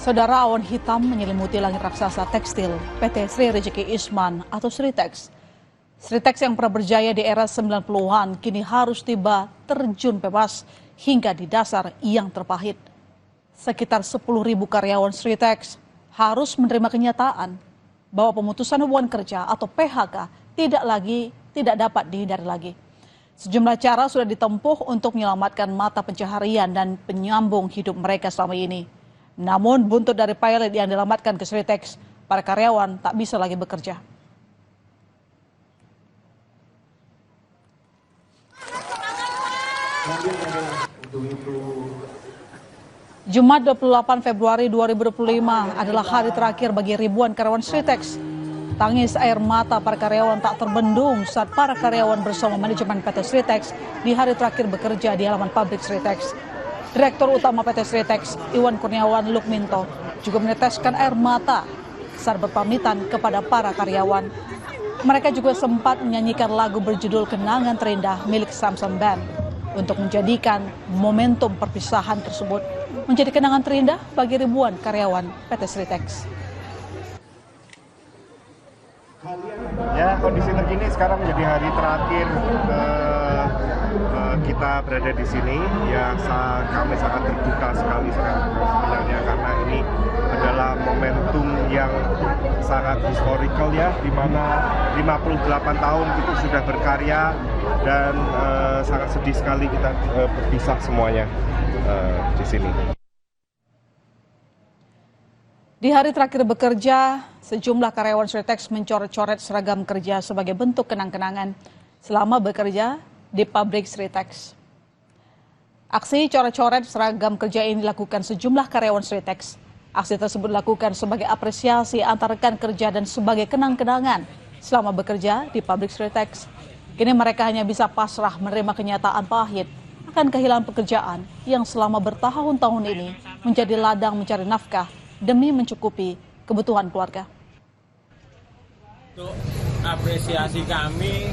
Saudara, awan hitam menyelimuti langit raksasa tekstil PT Sri Rezeki Isman atau Sritex. Sritex yang pernah berjaya di era 90-an kini harus tiba terjun bebas hingga di dasar yang terpahit. Sekitar 10.000 karyawan Sritex harus menerima kenyataan bahwa pemutusan hubungan kerja atau PHK tidak dapat dihindari lagi. Sejumlah cara sudah ditempuh untuk menyelamatkan mata pencaharian dan penyambung hidup mereka selama ini. Namun buntut dari pilot yang dilamatkan ke Sritex, para karyawan tak bisa lagi bekerja. Jumat 28 Februari 2025 adalah hari terakhir bagi ribuan karyawan Sritex. Tangis air mata para karyawan tak terbendung saat para karyawan bersama manajemen PT Sritex di hari terakhir bekerja di halaman pabrik Sritex. Direktur Utama PT Sritex, Iwan Kurniawan Lukminto, juga meneteskan air mata saat berpamitan kepada para karyawan. Mereka juga sempat menyanyikan lagu berjudul Kenangan Terindah milik Samsung Band untuk menjadikan momentum perpisahan tersebut menjadi kenangan terindah bagi ribuan karyawan PT Sritex. Ya, kondisi terkini sekarang menjadi hari terakhir kita berada di sini. Ya, kami sangat terbuka sekali sebenarnya karena ini adalah momentum yang sangat historical ya, di mana 58 tahun kita sudah berkarya dan sangat sedih sekali kita berpisah semuanya di sini. Di hari terakhir bekerja, sejumlah karyawan Sritex mencoret-coret seragam kerja sebagai bentuk kenang-kenangan selama bekerja di pabrik Sritex. Aksi coret-coret seragam kerja ini dilakukan sejumlah karyawan Sritex. Aksi tersebut dilakukan sebagai apresiasi antar rekan kerja dan sebagai kenang-kenangan selama bekerja di pabrik Sritex. Kini mereka hanya bisa pasrah menerima kenyataan pahit akan kehilangan pekerjaan yang selama bertahun-tahun ini menjadi ladang mencari nafkah demi mencukupi kebutuhan keluarga. Untuk apresiasi kami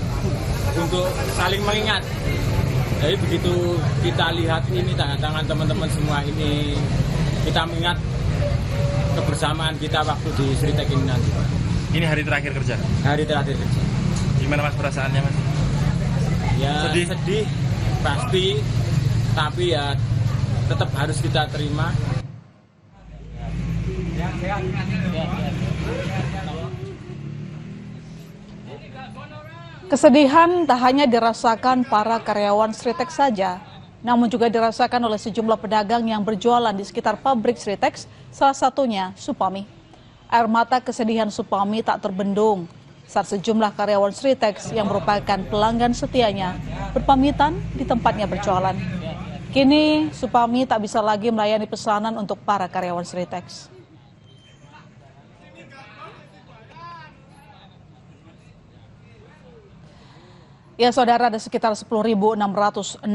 untuk saling mengingat. Jadi begitu kita lihat ini tangan-tangan teman-teman semua ini, kita mengingat kebersamaan kita waktu di Sritex ini nanti. Ini hari terakhir kerja? Hari terakhir kerja. Gimana Mas perasaannya Mas? Ya sedih pasti, tapi ya tetap harus kita terima. Kesedihan tak hanya dirasakan para karyawan Sritex saja, namun juga dirasakan oleh sejumlah pedagang yang berjualan di sekitar pabrik Sritex, salah satunya Supami. Air mata kesedihan Supami tak terbendung saat sejumlah karyawan Sritex yang merupakan pelanggan setianya berpamitan di tempatnya berjualan. Kini Supami tak bisa lagi melayani pesanan untuk para karyawan Sritex. Ya saudara, ada sekitar 10.665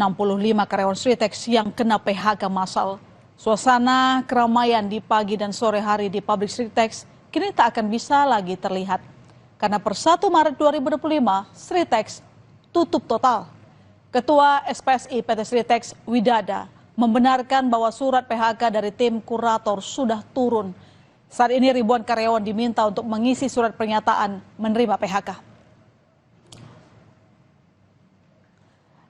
karyawan Sritex yang kena PHK massal. Suasana keramaian di pagi dan sore hari di pabrik Sritex kini tak akan bisa lagi terlihat. Karena per 1 Maret 2025, Sritex tutup total. Ketua SPSI PT Sritex Widada membenarkan bahwa surat PHK dari tim kurator sudah turun. Saat ini ribuan karyawan diminta untuk mengisi surat pernyataan menerima PHK.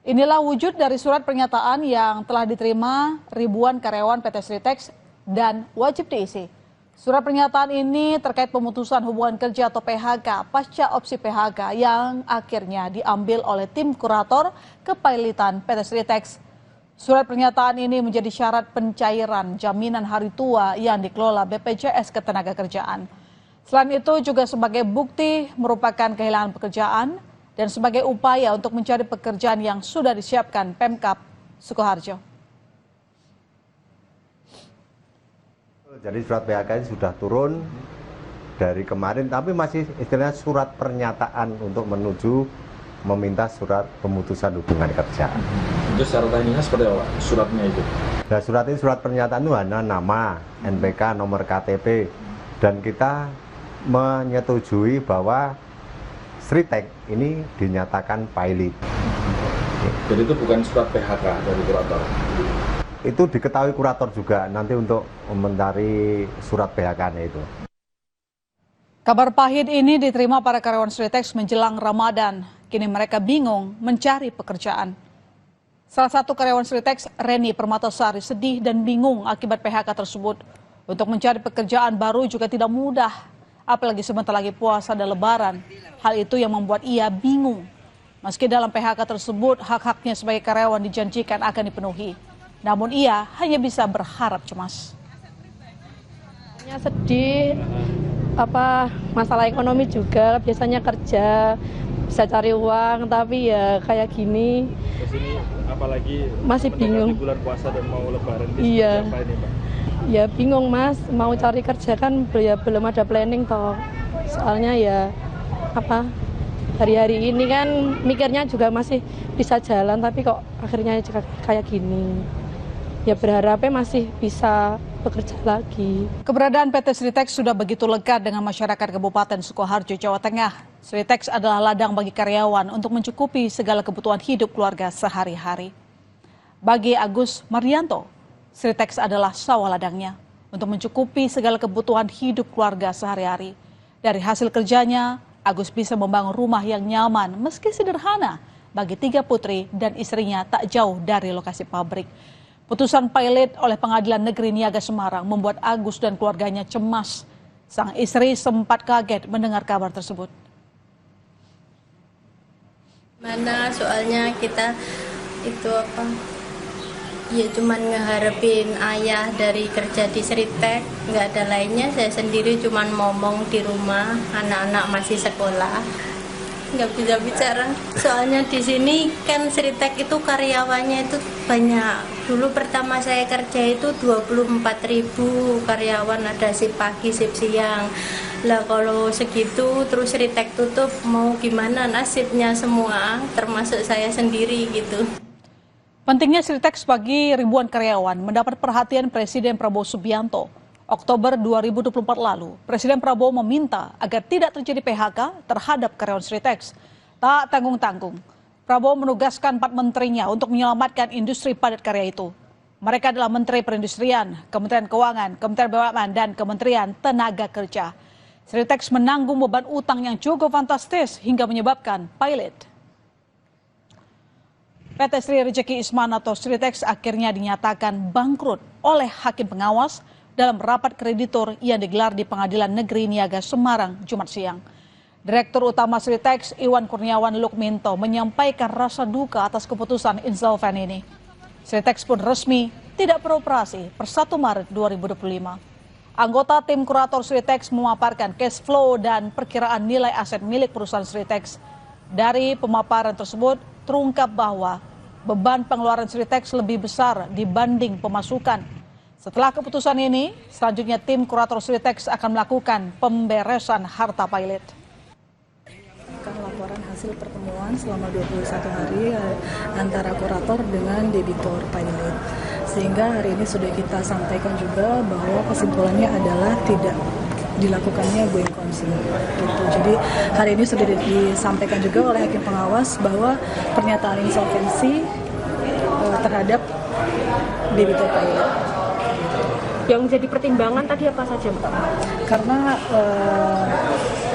Inilah wujud dari surat pernyataan yang telah diterima ribuan karyawan PT Sritex dan wajib diisi. Surat pernyataan ini terkait pemutusan hubungan kerja atau PHK pasca opsi PHK yang akhirnya diambil oleh tim kurator kepailitan PT Sritex. Surat pernyataan ini menjadi syarat pencairan jaminan hari tua yang dikelola BPJS Ketenagakerjaan. Selain itu juga sebagai bukti merupakan kehilangan pekerjaan dan sebagai upaya untuk mencari pekerjaan yang sudah disiapkan Pemkab Sukoharjo. Jadi surat PHK ini sudah turun dari kemarin, tapi masih istilahnya surat pernyataan untuk menuju meminta surat pemutusan hubungan kerja. Itu secara teknisnya seperti apa suratnya itu? Nah, surat ini surat pernyataan itu hanya nama, NPK, nomor KTP, dan kita menyetujui bahwa Sritex ini dinyatakan pilot. Jadi itu bukan surat PHK dari kurator? itu diketahui kurator juga nanti untuk mencari surat PHK-nya itu. Kabar pahit ini diterima para karyawan Sritex menjelang Ramadan. Kini mereka bingung mencari pekerjaan. Salah satu karyawan Sritex, Reni Permatasari, sedih dan bingung akibat PHK tersebut. Untuk mencari pekerjaan baru juga tidak mudah, apalagi sebentar lagi puasa dan lebaran. Hal itu yang membuat ia bingung. Meski dalam PHK tersebut, hak-haknya sebagai karyawan dijanjikan akan dipenuhi. Namun ia hanya bisa berharap cemas. Sedih, masalah ekonomi juga, biasanya kerja, bisa cari uang, tapi ya kayak gini. Terus ini apalagi masih bingung. Di bulan puasa dan mau lebaran, Iya. apa ini, Pak? Ya bingung Mas, mau cari kerja kan ya belum ada planning toh. Soalnya ya hari-hari ini kan mikirnya juga masih bisa jalan, tapi kok akhirnya kayak gini. Ya berharapnya masih bisa bekerja lagi. Keberadaan PT Sritex sudah begitu lekat dengan masyarakat Kabupaten Sukoharjo, Jawa Tengah. Sritex adalah ladang bagi karyawan untuk mencukupi segala kebutuhan hidup keluarga sehari-hari. Bagi Agus Marianto, Sritex adalah sawah ladangnya untuk mencukupi segala kebutuhan hidup keluarga sehari-hari. Dari hasil kerjanya, Agus bisa membangun rumah yang nyaman meski sederhana bagi 3 putri dan istrinya tak jauh dari lokasi pabrik. Putusan pilot oleh Pengadilan Negeri Niaga Semarang membuat Agus dan keluarganya cemas. Sang istri sempat kaget mendengar kabar tersebut. Mana soalnya kita itu ya cuman ngeharapin ayah dari kerja di Sritex, nggak ada lainnya. Saya sendiri cuman ngomong di rumah, anak-anak masih sekolah, nggak bisa bicara. Soalnya di sini kan Sritex itu karyawannya itu banyak. Dulu pertama saya kerja itu 24.000 karyawan, ada shift pagi, shift siang. Lah kalau segitu terus Sritex tutup, mau gimana nasibnya semua, termasuk saya sendiri gitu. Pentingnya Sritex bagi ribuan karyawan mendapat perhatian Presiden Prabowo Subianto. Oktober 2024 lalu, Presiden Prabowo meminta agar tidak terjadi PHK terhadap karyawan Sritex. Tak tanggung-tanggung, Prabowo menugaskan 4 menterinya untuk menyelamatkan industri padat karya itu. Mereka adalah Menteri Perindustrian, Kementerian Keuangan, Kementerian BUMN, dan Kementerian Tenaga Kerja. Sritex menanggung beban utang yang cukup fantastis hingga menyebabkan pilot. PT Sri Rejeki Isman atau Sritex akhirnya dinyatakan bangkrut oleh hakim pengawas dalam rapat kreditur yang digelar di Pengadilan Negeri Niaga Semarang Jumat siang. Direktur Utama Sritex Iwan Kurniawan Lukminto menyampaikan rasa duka atas keputusan insolven ini. Sritex pun resmi tidak beroperasi per 1 Maret 2025. Anggota tim kurator Sritex memaparkan cash flow dan perkiraan nilai aset milik perusahaan Sritex. Dari pemaparan tersebut terungkap bahwa beban pengeluaran Sritex lebih besar dibanding pemasukan. Setelah keputusan ini, selanjutnya tim kurator Sritex akan melakukan pemberesan harta pilot. Laporan hasil pertemuan selama 21 hari antara kurator dengan debitur pilot. Sehingga hari ini sudah kita sampaikan juga bahwa kesimpulannya adalah tidak dilakukannya going concern. Gitu. Jadi hari ini sudah disampaikan juga oleh hakim pengawas bahwa pernyataan insolvensi terhadap debitur pilot. Yang menjadi pertimbangan tadi apa saja, Mbak? Karena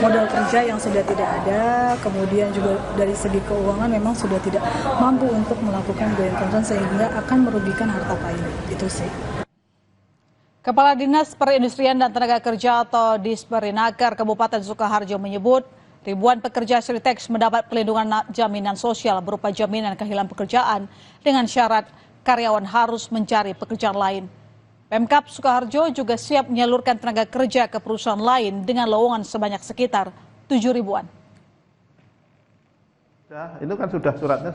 modal kerja yang sudah tidak ada, kemudian juga dari segi keuangan memang sudah tidak mampu untuk melakukan going concern sehingga akan merugikan harta pilot. Itu sih. Kepala Dinas Perindustrian dan Tenaga Kerja atau Disperinaker Kabupaten Sukoharjo menyebut ribuan pekerja Sritex mendapat pelindungan jaminan sosial berupa jaminan kehilangan pekerjaan dengan syarat karyawan harus mencari pekerjaan lain. Pemkab Sukoharjo juga siap menyalurkan tenaga kerja ke perusahaan lain dengan lowongan sebanyak sekitar 7.000-an. Itu kan suratnya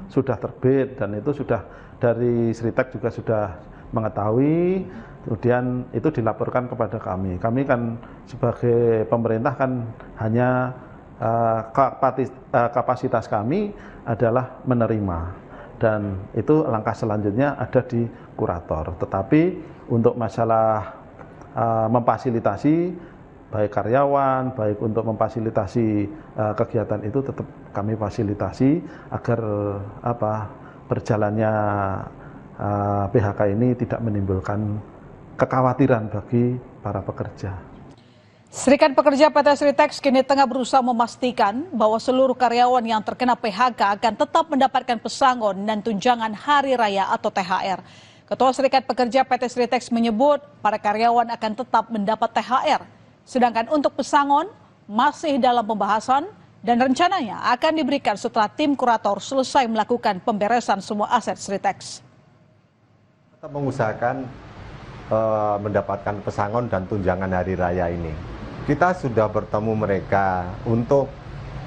sudah terbit dan itu sudah dari Sritex juga sudah mengetahui, kemudian itu dilaporkan kepada kami. Kami kan sebagai pemerintah kan hanya kapasitas kami adalah menerima. Dan itu langkah selanjutnya ada di kurator. Tetapi untuk masalah memfasilitasi baik karyawan, baik untuk memfasilitasi kegiatan itu tetap kami fasilitasi agar berjalannya PHK ini tidak menimbulkan kekhawatiran bagi para pekerja. Serikat Pekerja PT Sritex kini tengah berusaha memastikan bahwa seluruh karyawan yang terkena PHK akan tetap mendapatkan pesangon dan tunjangan hari raya atau THR. Ketua Serikat Pekerja PT Sritex menyebut para karyawan akan tetap mendapat THR, sedangkan untuk pesangon masih dalam pembahasan dan rencananya akan diberikan setelah tim kurator selesai melakukan pemberesan semua aset Sritex. Tetap mengusahakan mendapatkan pesangon dan tunjangan hari raya ini. Kita sudah bertemu mereka untuk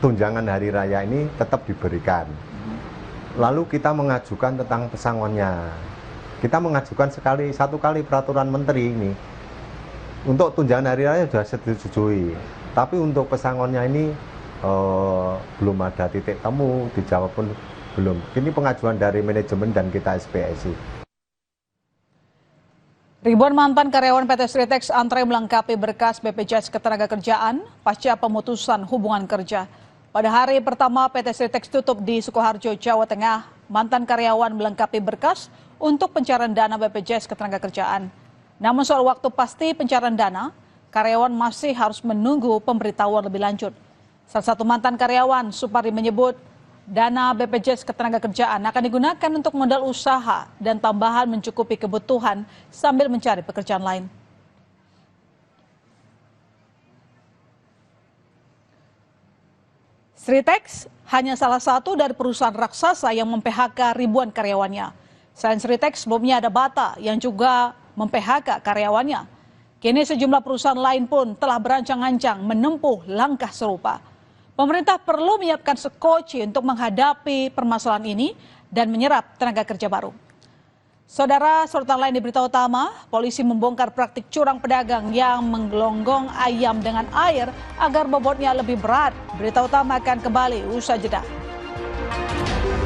tunjangan hari raya ini tetap diberikan. Lalu kita mengajukan tentang pesangonnya. Kita mengajukan satu kali peraturan menteri ini. Untuk tunjangan hari raya sudah disetujui. Tapi untuk pesangonnya ini belum ada titik temu, dijawab pun belum. Ini pengajuan dari manajemen dan kita SPSI. Ribuan mantan karyawan PT Sritex antre melengkapi berkas BPJS Ketenagakerjaan pasca pemutusan hubungan kerja. Pada hari pertama PT Sritex tutup di Sukoharjo, Jawa Tengah, mantan karyawan melengkapi berkas untuk pencairan dana BPJS Ketenagakerjaan. Namun soal waktu pasti pencairan dana, karyawan masih harus menunggu pemberitahuan lebih lanjut. Salah satu mantan karyawan, Supari, menyebut dana BPJS Ketenagakerjaan akan digunakan untuk modal usaha dan tambahan mencukupi kebutuhan sambil mencari pekerjaan lain. Sritex hanya salah satu dari perusahaan raksasa yang mem-PHK ribuan karyawannya. Selain Sritex, sebelumnya ada Bata yang juga mem-PHK karyawannya. Kini sejumlah perusahaan lain pun telah berancang-ancang menempuh langkah serupa. Pemerintah perlu menyiapkan skoci untuk menghadapi permasalahan ini dan menyerap tenaga kerja baru. Saudara, sorotan lain di berita utama, polisi membongkar praktik curang pedagang yang menggelonggong ayam dengan air agar bobotnya lebih berat. Berita utama akan kembali usai jeda.